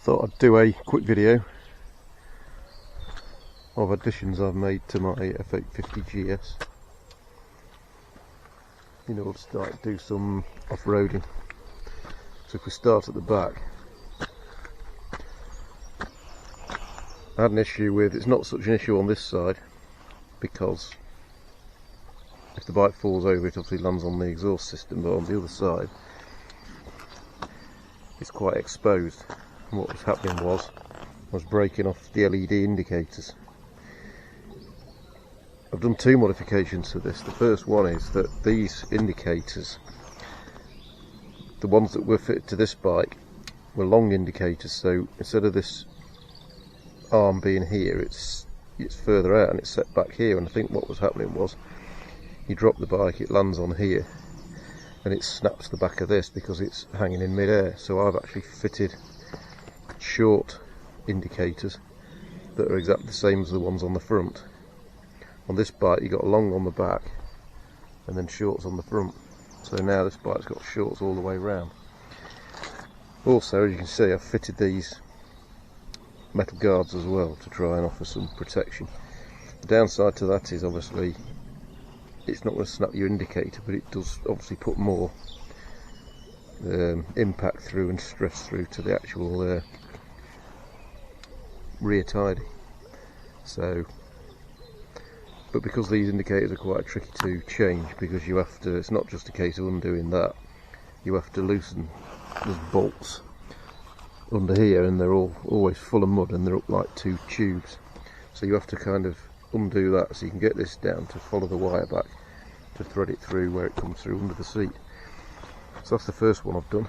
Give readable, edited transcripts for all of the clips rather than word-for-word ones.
Thought I'd do a quick video of additions I've made to my F850GS in order to do some off-roading. So if we start at the back, I had an issue with, it's not such an issue on this side because if the bike falls over it obviously lands on the exhaust system, but on the other side it's quite exposed. And what was happening was I was breaking off the LED indicators. I've done two modifications to this. The first one is that these indicators, the ones that were fitted to this bike, were long indicators, so instead of this arm being here, it's further out and it's set back here. And I think what was happening was you drop the bike, it lands on here and it snaps the back of this because it's hanging in mid-air. So I've actually fitted short indicators that are exactly the same as the ones on the front. On this bike you got long on the back and then shorts on the front, so now this bike's got shorts all the way round. Also, as you can see, I've fitted these metal guards as well to try and offer some protection. The downside to that is obviously it's not going to snap your indicator, but it does obviously put more impact through and stress through to the actual rear tidy. So, but because these indicators are quite tricky to change, because you have to, it's not just a case of undoing that, you have to loosen those bolts under here, and they're always full of mud and they're up like two tubes, so you have to kind of undo that so you can get this down to follow the wire back to thread it through where it comes through under the seat. So that's the first one I've done.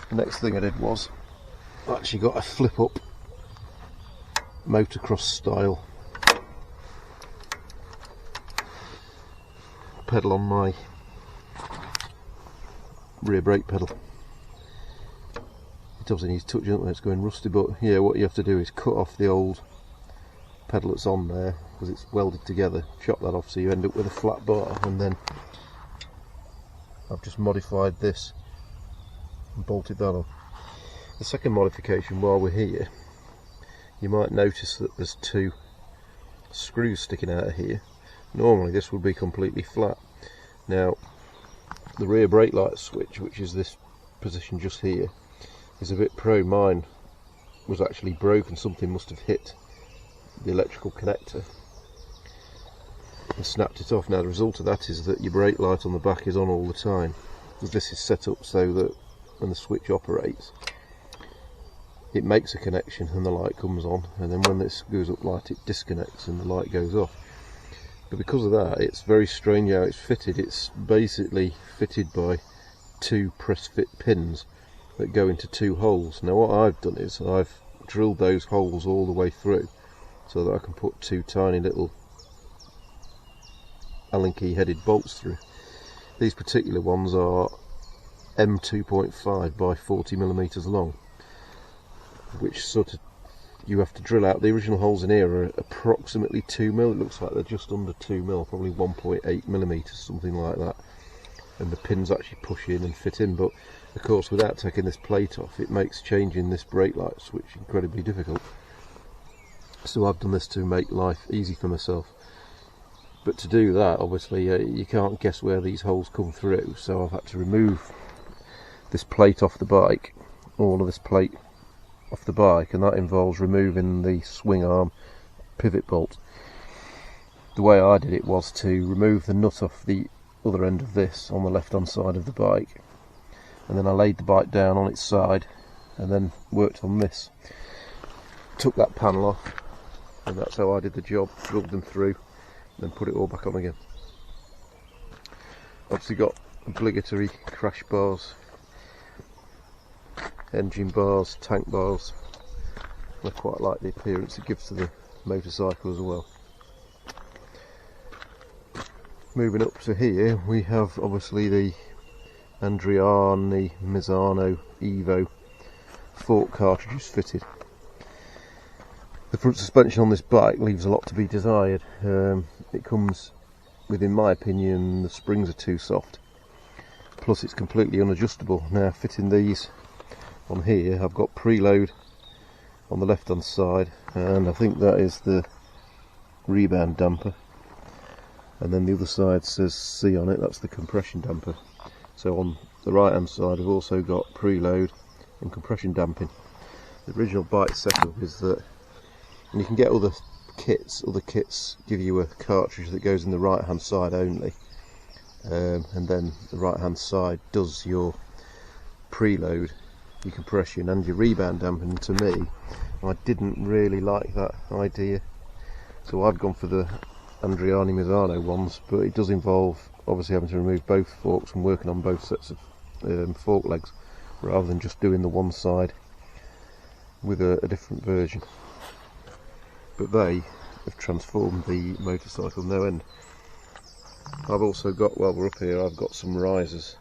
The next thing I did was I actually got a flip up motocross style pedal on my rear brake pedal. It obviously needs touching up when it's going rusty, but yeah, what you have to do is cut off the old pedal that's on there because it's welded together, chop that off so you end up with a flat bar, and then I've just modified this and bolted that on. The second modification, while we're here, you might notice that there's two screws sticking out of here. Normally this would be completely flat. Now the rear brake light switch, which is this position just here, is a bit prone. Mine was actually broken, something must have hit the electrical connector and snapped it off. Now the result of that is that your brake light on the back is on all the time, because this is set up so that when the switch operates it makes a connection and the light comes on, and then when this goes up light it disconnects and the light goes off. But because of that, it's very strange how it's fitted. It's basically fitted by two press fit pins that go into two holes. Now what I've done is I've drilled those holes all the way through so that I can put two tiny little Allen key headed bolts through. These particular ones are M2.5 by 40mm long, which sort of you have to drill out. The original holes in here are approximately 2mm. It looks like they're just under 2mm, probably 1.8mm, something like that, and the pins actually push in and fit in. But of course, without taking this plate off, it makes changing this brake light switch incredibly difficult. So I've done this to make life easy for myself. But to do that, obviously you can't guess where these holes come through, so I've had to remove this plate off the bike, all of this plate off the bike, and that involves removing the swing arm pivot bolt. The way I did it was to remove the nut off the other end of this on the left hand side of the bike, and then I laid the bike down on its side and then worked on this, took that panel off, and that's how I did the job. Drilled them through, then put it all back on again. Obviously got obligatory crash bars, engine bars, tank bars. I quite like the appearance it gives to the motorcycle as well. Moving up to here, we have obviously the Andreani Misano Evo fork cartridges fitted. The front suspension on this bike leaves a lot to be desired. It comes within my opinion the springs are too soft, plus it's completely unadjustable. Now fitting these on here, I've got preload on the left hand side, and I think that is the rebound damper, and then the other side says C on it, that's the compression damper. So on the right hand side I've also got preload and compression damping. The original bike setup is that, and you can get other kits give you a cartridge that goes in the right hand side only, and then the right hand side does your preload, your compression and your rebound damping. To me, I didn't really like that idea, so I've gone for the Andreani Misano ones, but it does involve obviously having to remove both forks and working on both sets of fork legs, rather than just doing the one side with a different version. But they have transformed the motorcycle no end. I've also got, while we're up here, I've got some risers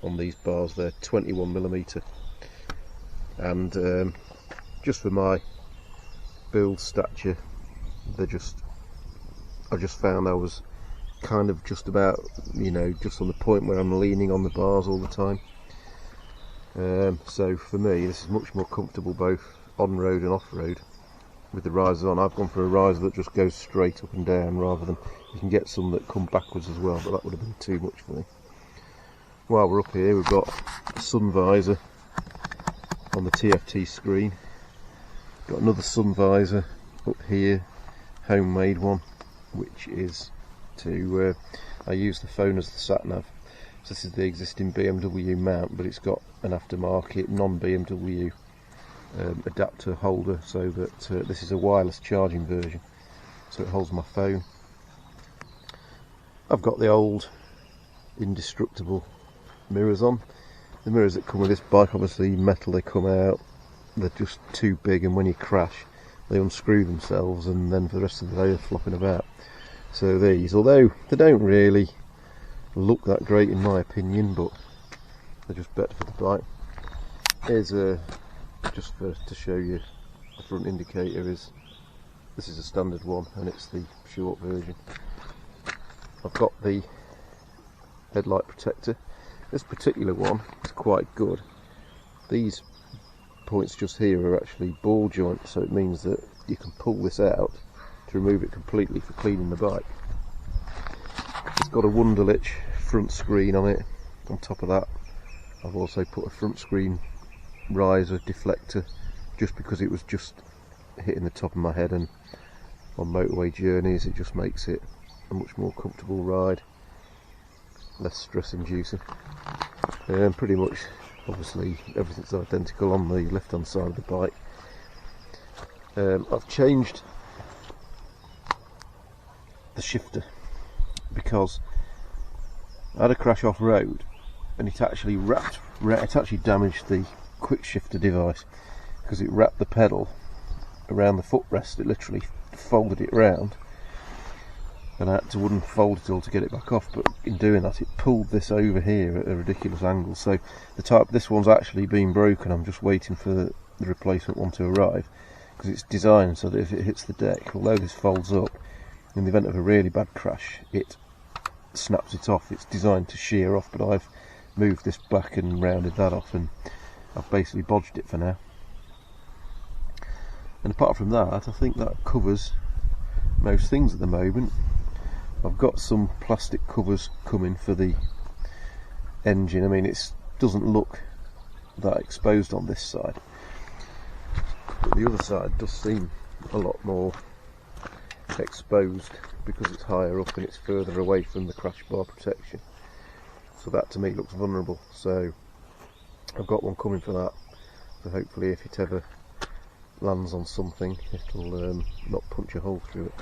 on these bars. They're 21mm, and just for my build stature, I just found I was kind of just about, just on the point where I'm leaning on the bars all the time. So for me this is much more comfortable both on road and off road with the risers on. I've gone for a riser that just goes straight up and down, rather than, you can get some that come backwards as well, but that would have been too much for me. While we're up here, we've got a sun visor on the TFT screen, got another sun visor up here, homemade one, which is to I use the phone as the sat nav. So this is the existing BMW mount, but it's got an aftermarket non-BMW adapter holder, so that this is a wireless charging version, so it holds my phone. I've got the old Indestructible mirrors on. The mirrors that come with this bike, obviously metal, they come out, they're just too big, and when you crash they unscrew themselves, and then for the rest of the day they're flopping about. So these, although they don't really look that great in my opinion, but they're just better for the bike. Here's to show you the front indicator. This is a standard one, and it's the short version. I've got the headlight protector. This particular one is quite good. These points just here are actually ball joints, so it means that you can pull this out to remove it completely for cleaning the bike. It's got a Wunderlich front screen on it. On top of that, I've also put a front screen riser deflector, just because it was just hitting the top of my head, and on motorway journeys it just makes it a much more comfortable ride, less stress inducing. Pretty much, obviously everything's identical on the left hand side of the bike. I've changed the shifter because I had a crash off road, and it actually damaged the quick shifter device, because it wrapped the pedal around the footrest. It literally folded it round, and I had to unfold it all to get it back off, but in doing that it pulled this over here at a ridiculous angle. So this one's actually been broken. I'm just waiting for the replacement one to arrive, because it's designed so that if it hits the deck, although this folds up, in the event of a really bad crash it snaps it off. It's designed to shear off, but I've moved this back and rounded that off, and I've basically bodged it for now. And apart from that, I think that covers most things at the moment. I've got some plastic covers coming for the engine. I mean, it doesn't look that exposed on this side, but the other side does seem a lot more exposed because it's higher up and it's further away from the crash bar protection. So that to me looks vulnerable. So I've got one coming for that. So hopefully, if it ever lands on something, it'll not punch a hole through it.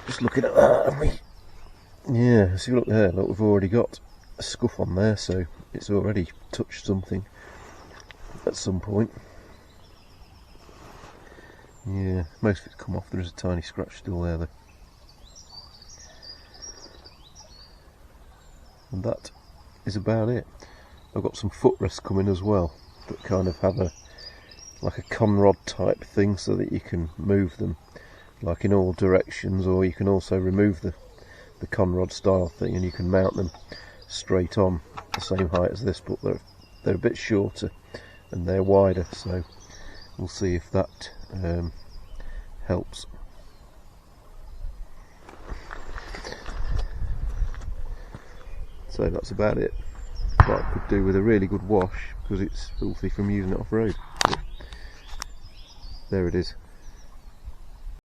Just looking at that, haven't we? Yeah, see, look there, look, we've already got a scuff on there, so it's already touched something at some point. Yeah, most of it's come off. There is a tiny scratch still there though. And that is about it. I've got some footrests coming as well that kind of have like a conrod type thing, so that you can move them like in all directions, or you can also remove the the conrod style thing, and you can mount them straight on the same height as this, but they're a bit shorter and they're wider, so we'll see if that helps. So that's about it. What I could do with a really good wash, because it's filthy from using it off road. But there it is.